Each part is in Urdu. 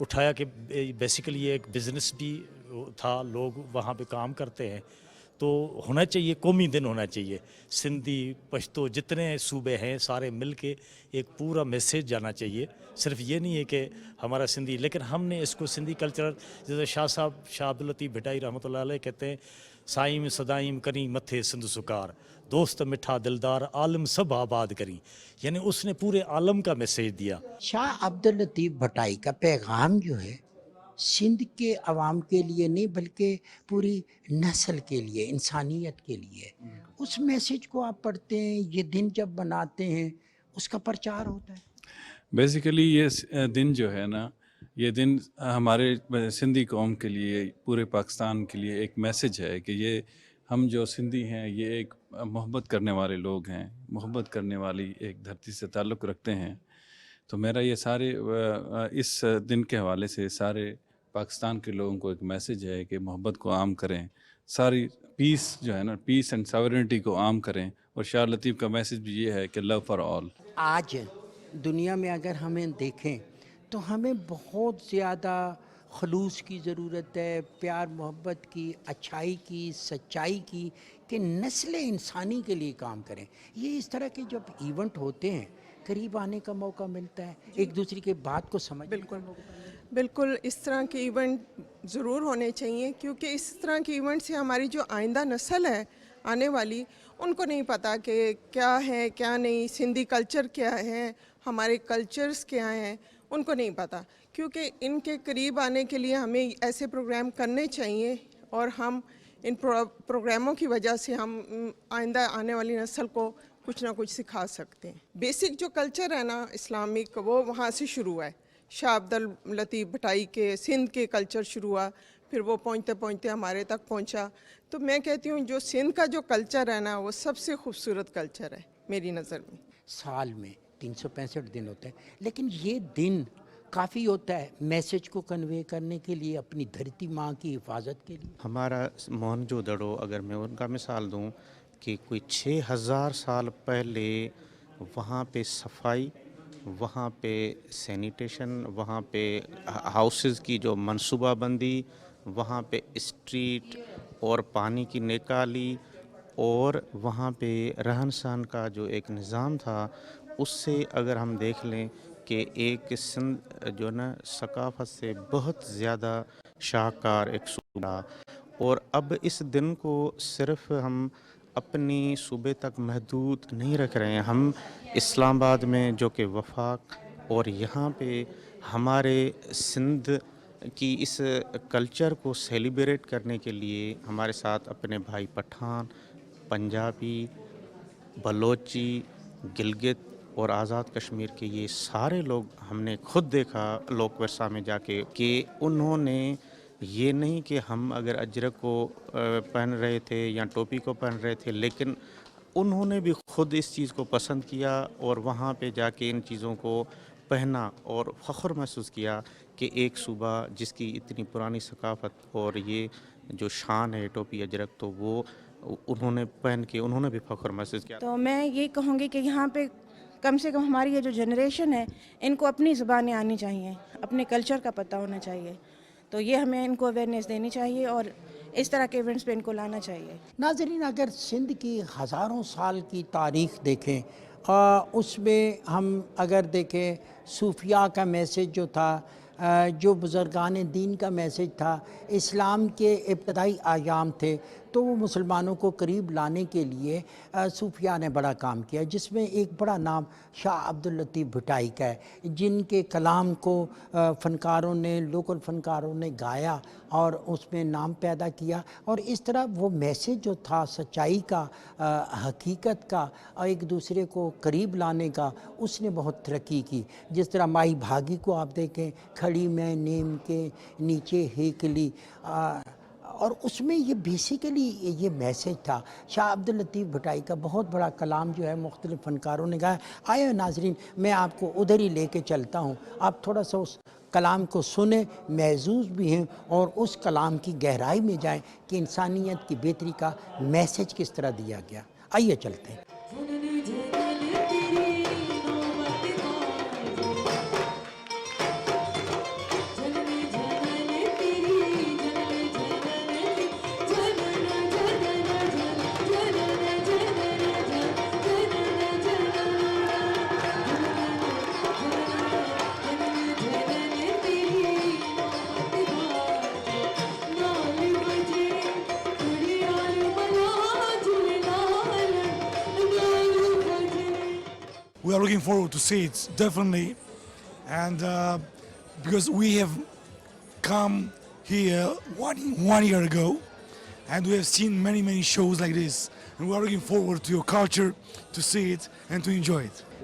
اٹھایا کہ بیسیکلی یہ ایک بزنس بھی تھا, لوگ وہاں پہ کام کرتے ہیں, تو ہونا چاہیے قومی دن ہونا چاہیے. سندھی پشتو جتنے صوبے ہیں سارے مل کے ایک پورا میسیج جانا چاہیے. صرف یہ نہیں ہے کہ ہمارا سندھی, لیکن ہم نے اس کو سندھی کلچر, جیسے شاہ عبد اللطیف بھٹائی رحمۃ اللہ علیہ کہتے ہیں, سائیم صدائیم کریں متھے سندھ سکار, دوست مٹھا دلدار عالم سب آباد کریں. یعنی اس نے پورے عالم کا میسیج دیا. شاہ عبد اللطیف بھٹائی کا پیغام جو ہے سندھ کے عوام کے لیے نہیں بلکہ پوری نسل کے لیے, انسانیت کے لیے. اس میسیج کو آپ پڑھتے ہیں, یہ دن جب مناتے ہیں اس کا پرچار ہوتا ہے. بیسیکلی یہ دن جو ہے نا, یہ دن ہمارے سندھی قوم کے لیے, پورے پاکستان کے لیے ایک میسیج ہے کہ یہ ہم جو سندھی ہیں یہ ایک محبت کرنے والے لوگ ہیں, محبت کرنے والی ایک دھرتی سے تعلق رکھتے ہیں. تو میرا یہ سارے اس دن کے حوالے سے سارے پاکستان کے لوگوں کو ایک میسیج ہے کہ محبت کو عام کریں, ساری پیس جو ہے نا, پیس اینڈ ساورنٹی کو عام کریں. اور شاہ لطیف کا میسیج بھی یہ ہے کہ لو فار آل. آج دنیا میں اگر ہمیں دیکھیں تو ہمیں بہت زیادہ خلوص کی ضرورت ہے, پیار محبت کی, اچھائی کی, سچائی کی, کہ نسل انسانی کے لیے کام کریں. یہ اس طرح کے جب ایونٹ ہوتے ہیں قریب آنے کا موقع ملتا ہے, ایک دوسرے کے بات کو سمجھنے کا موقع ملتا ہے. بالکل اس طرح کے ایونٹ ضرور ہونے چاہیے, کیونکہ اس طرح کے ایونٹ سے ہماری جو آئندہ نسل ہے آنے والی, ان کو نہیں پتہ کہ کیا ہے کیا نہیں, سندھی کلچر کیا ہے, ہمارے کلچرز کیا ہیں, ان کو نہیں پتہ. کیونکہ ان کے قریب آنے کے لیے ہمیں ایسے پروگرام کرنے چاہیے, اور ہم ان پروگراموں کی وجہ سے ہم آئندہ آنے والی نسل کو کچھ نہ کچھ سکھا سکتے ہیں. بیسک جو کلچر ہے نا اسلامک, وہ وہاں سے شروع ہے. شاہ عبد اللطیف بھٹائی کے سندھ کے کلچر شروع ہوا, پھر وہ پہنچتے پہنچتے ہمارے تک پہنچا. تو میں کہتی ہوں جو سندھ کا جو کلچر ہے نا, وہ سب سے خوبصورت کلچر ہے میری نظر میں. سال میں 365 دن ہوتے ہیں, لیکن یہ دن کافی ہوتا ہے میسیج کو کنوے کرنے کے لیے, اپنی دھرتی ماں کی حفاظت کے لیے. ہمارا مونجو دڑو, اگر میں ان کا مثال دوں کہ کوئی 6000 سال پہلے وہاں پہ صفائی, وہاں پہ سینیٹیشن, وہاں پہ ہاؤسز کی جو منصوبہ بندی, وہاں پہ اسٹریٹ اور پانی کی نکالی, اور وہاں پہ رہن سہن کا جو ایک نظام تھا, اس سے اگر ہم دیکھ لیں کہ ایک سندھ جو نا ثقافت سے بہت زیادہ شاہکار ایک صوبہ. اور اب اس دن کو صرف ہم اپنی صوبے تک محدود نہیں رکھ رہے ہیں. ہم اسلام آباد میں جو کہ وفاق, اور یہاں پہ ہمارے سندھ کی اس کلچر کو سیلیبریٹ کرنے کے لیے ہمارے ساتھ اپنے بھائی پٹھان, پنجابی, بلوچی, گلگت اور آزاد کشمیر کے یہ سارے لوگ ہم نے خود دیکھا لوک ورثہ میں جا کے, کہ انہوں نے یہ نہیں کہ ہم اگر اجرک کو پہن رہے تھے یا ٹوپی کو پہن رہے تھے, لیکن انہوں نے بھی خود اس چیز کو پسند کیا, اور وہاں پہ جا کے ان چیزوں کو پہنا اور فخر محسوس کیا کہ ایک صوبہ جس کی اتنی پرانی ثقافت اور یہ جو شان ہے ٹوپی اجرک, تو وہ انہوں نے پہن کے انہوں نے بھی فخر محسوس کیا. تو میں یہ کہوں گی کہ یہاں پہ کم سے کم ہماری یہ جو جنریشن ہے, ان کو اپنی زبانیں آنی چاہیے, اپنے کلچر کا پتہ ہونا چاہیے. تو یہ ہمیں ان کو اویئرنیس دینی چاہیے اور اس طرح کے ایونٹس پہ ان کو لانا چاہیے. ناظرین, اگر سندھ کی ہزاروں سال کی تاریخ دیکھیں, اس میں ہم اگر دیکھیں صوفیاء کا میسیج جو تھا, جو بزرگان دین کا میسیج تھا, اسلام کے ابتدائی ایام تھے, تو وہ مسلمانوں کو قریب لانے کے لیے صوفیاء نے بڑا کام کیا, جس میں ایک بڑا نام شاہ عبد اللطیف بھٹائی کا ہے, جن کے کلام کو فنکاروں نے, لوکل فنکاروں نے گایا اور اس میں نام پیدا کیا. اور اس طرح وہ میسیج جو تھا سچائی کا, حقیقت کا, اور ایک دوسرے کو قریب لانے کا, اس نے بہت ترقی کی. جس طرح مائی بھاگی کو آپ دیکھیں, کھڑی میں نیم کے نیچے ہیکلی, اور اس میں یہ بیسیکلی یہ میسیج تھا. شاہ عبد اللطیف بھٹائی کا بہت بڑا کلام جو ہے مختلف فنکاروں نے گایا. آئے ناظرین, میں آپ کو ادھر ہی لے کے چلتا ہوں, آپ تھوڑا سا اس کلام کو سنیں, محظوظ بھی ہیں, اور اس کلام کی گہرائی میں جائیں کہ انسانیت کی بہتری کا میسیج کس طرح دیا گیا. آئیے چلتے ہیں. we are looking forward to see it definitely, and because we have come here one year ago, and we have seen many shows like this, and we are looking forward to your culture, to see it and to enjoy it.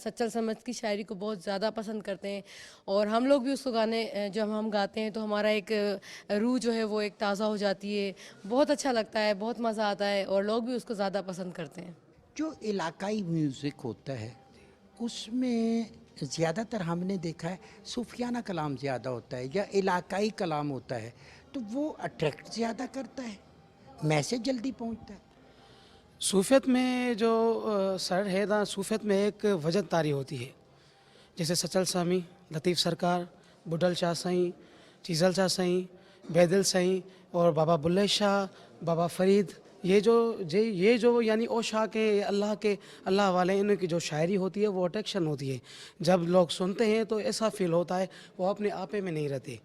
Sachal سمجھ کی شاعری کو بہت زیادہ پسند کرتے ہیں، اور ہم لوگ بھی اس کو گانے جب ہم گاتے ہیں تو ہمارا ایک روح جو ہے وہ ایک تازہ ہو جاتی ہے، بہت اچھا لگتا ہے، بہت مزہ آتا ہے، اور لوگ بھی اس کو زیادہ پسند کرتے ہیں۔ جو علاقائی میوزک ہوتا ہے اس میں زیادہ تر ہم نے دیکھا ہے صوفیانہ کلام زیادہ ہوتا ہے یا علاقائی کلام ہوتا ہے، تو وہ اٹریکٹ زیادہ کرتا ہے، میسج جلدی پہنچتا ہے۔ صوفیت میں جو سر ہے نا، صوفیت میں ایک وجد طاری ہوتی ہے، جیسے سچل سامی، لطیف سرکار، بڈل شاہ سائیں، چیزل شاہ سائیں، بیدل سائیں اور بابا بلے شاہ، بابا فرید، یہ جو یعنی او شاہ کے اللہ والے ان کی جو شاعری ہوتی ہے وہ اٹریکشن ہوتی ہے، جب لوگ سنتے ہیں تو ایسا فیل ہوتا ہے وہ اپنے آپے میں نہیں رہتے،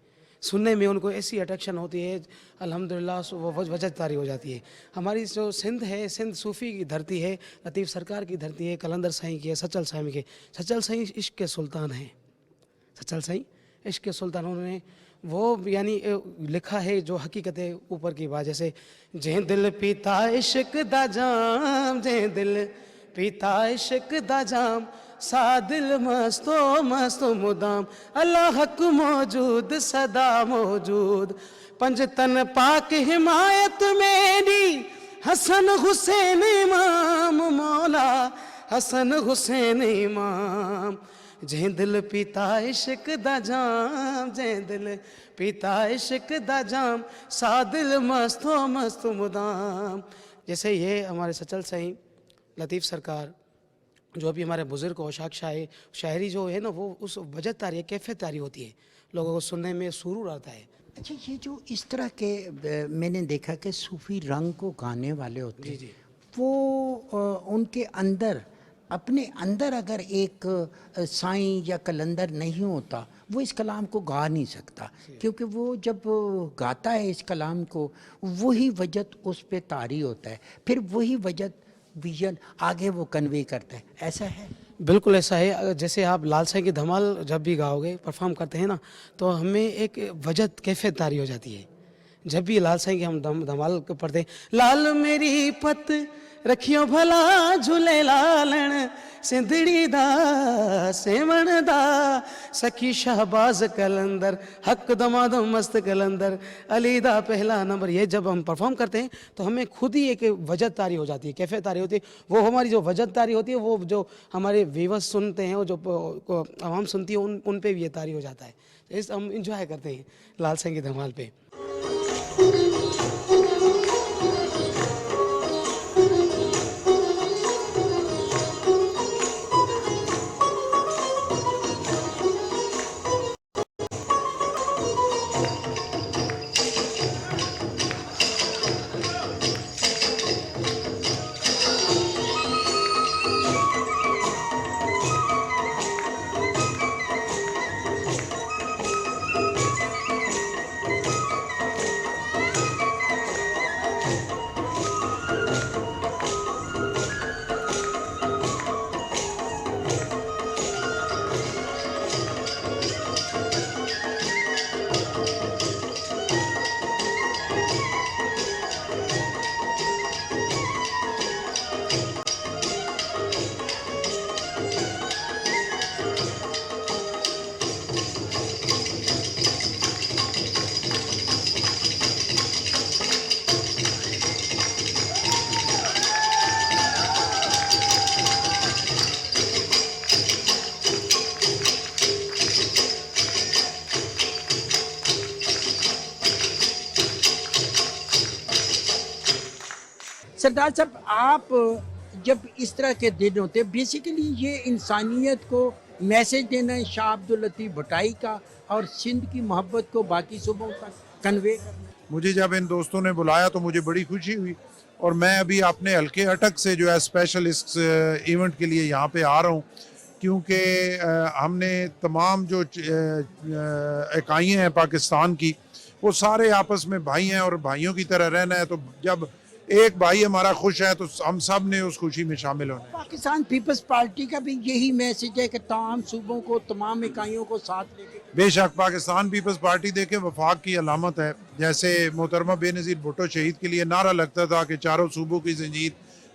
سننے میں ان کو ایسی اٹریکشن ہوتی ہے، الحمدللہ وہ وجد طاری ہو جاتی ہے۔ ہماری جو سندھ ہے، سندھ صوفی کی دھرتی ہے، لطیف سرکار کی دھرتی ہے، کلندر سائیں کی ہے، سچل سائیں کی ہے۔ سچل سائیں عشق کے سلطان ہیں، سچل سائیں عشق کے سلطان، انہوں نے وہ یعنی لکھا ہے جو حقیقت ہے اوپر کی بات، جیسے جے دل پیتا عشق دا جام، جے دل پیتا عشق دا جام، سا دل مستو مدام، اللہ حق موجود صدا موجود، پنج تن پاک حمایت میری، حسن حسین امام مولا، حسن حسین امام، جے دل پیتا عشق دا جام، جے دل پیتا عشق دا جام، سا دل مستو مدام۔ جیسے یہ ہمارے سچل سائیں، لطیف سرکار، جو ابھی ہمارے بزرگ اوشاک شاعری جو ہے نا وہ اس وجد طاری ہے، کیفیت طاری ہوتی ہے، لوگوں کو سننے میں سرور آتا ہے۔ اچھا، یہ جو اس طرح کے میں نے دیکھا کہ صوفی رنگ کو گانے والے ہوتے ہیں، وہ ان کے اندر اپنے اندر اگر ایک سائیں یا کلندر نہیں ہوتا وہ اس کلام کو گا نہیں سکتا، کیونکہ وہ جب گاتا ہے اس کلام کو وہی وجد اس پہ طاری ہوتا ہے، پھر وہی وجد ویژن آگے وہ کنوے کرتا ہے، ایسا ہے؟ بالکل ایسا ہے، جیسے آپ لال سائیں کی دھمال جب بھی گاؤ گے، پرفارم کرتے ہیں نا، تو ہمیں ایک وجد کیفیت طاری ہو جاتی ہے۔ جب بھی لال سائیں کی ہم دھمال پڑھتے ہیں، لال میری پت رکھیو بھلا جھولے لالن، Sindhri the seven the سکھی Shahbaz Qalandar, حق دماد مست کلندر، علی دا پہلا نمبر، یہ جب ہم پرفارم کرتے ہیں تو ہمیں خود ہی ایک وجد طاری ہو جاتی ہے، کیفیت طاری ہوتی ہے، وہ ہماری جو وجد طاری ہوتی ہے وہ جو ہمارے ویورز سنتے ہیں، وہ جو عوام سنتی ہے ان پہ بھی یہ طاری ہو جاتا ہے، اس ہم انجوائے کرتے ہیں لال سائیں کی دھمال پہ۔ سردار صاحب، آپ جب اس طرح کے دن ہوتے ہیں، بیسیکلی یہ انسانیت کو میسج دینا ہے شاہ عبداللطیف بھٹائی کا، اور سندھ کی محبت کو باقی صوبوں تک کنوے کرنا۔ مجھے جب ان دوستوں نے بلایا تو مجھے بڑی خوشی ہوئی، اور میں ابھی اپنے حلقے اٹک سے جو ہے اسپیشل اس ایونٹ کے لیے یہاں پہ آ رہا ہوں، کیونکہ ہم نے تمام جو اکائیاں ہیں پاکستان کی وہ سارے آپس میں بھائی ہیں اور بھائیوں کی طرح رہنا ہے، تو جب ایک بھائی ہمارا خوش ہے تو ہم سب نے اس خوشی میں شامل ہونا ہے۔ پاکستان پیپلز پارٹی کا بھی یہی میسج ہے کہ تمام صوبوں کو، تمام اکائیوں کو ساتھ لے کے۔ بے شک پاکستان پیپلز پارٹی دیکھیں وفاق کی علامت ہے، جیسے محترمہ بے نظیر بھٹو شہید کے لیے نعرہ لگتا تھا کہ چاروں صوبوں کی زنجیر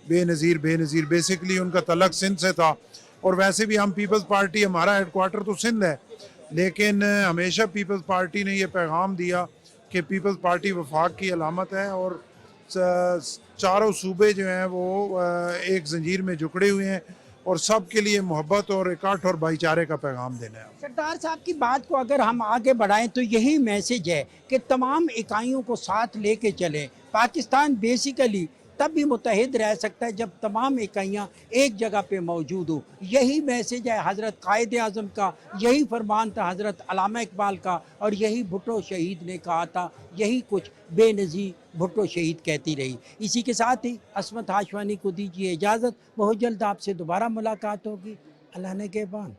بے نظیر بیسیکلی ان کا تعلق سندھ سے تھا، اور ویسے بھی ہم پیپلز پارٹی، ہمارا ہیڈ کوارٹر تو سندھ ہے، لیکن ہمیشہ پیپلز پارٹی نے یہ پیغام دیا کہ پیپلز پارٹی وفاق کی علامت ہے، اور چاروں صوبے جو ہیں وہ ایک زنجیر میں جکڑے ہوئے ہیں، اور سب کے لیے محبت اور اکٹھ اور بھائی چارے کا پیغام دینا ہے۔ سردار صاحب کی بات کو اگر ہم آگے بڑھائیں تو یہی میسج ہے کہ تمام اکائیوں کو ساتھ لے کے چلیں۔ پاکستان بیسیکلی تب بھی متحد رہ سکتا ہے جب تمام اکائیاں ایک جگہ پہ موجود ہوں۔ یہی میسج ہے حضرت قائد اعظم کا، یہی فرمان تھا حضرت علامہ اقبال کا، اور یہی بھٹو شہید نے کہا تھا، یہی کچھ بے نظیر بھٹو شہید کہتی رہی۔ اسی کے ساتھ ہی عصمت ہاشوانی کو دیجیے اجازت، بہت جلد آپ سے دوبارہ ملاقات ہوگی۔ اللہ نگہبان۔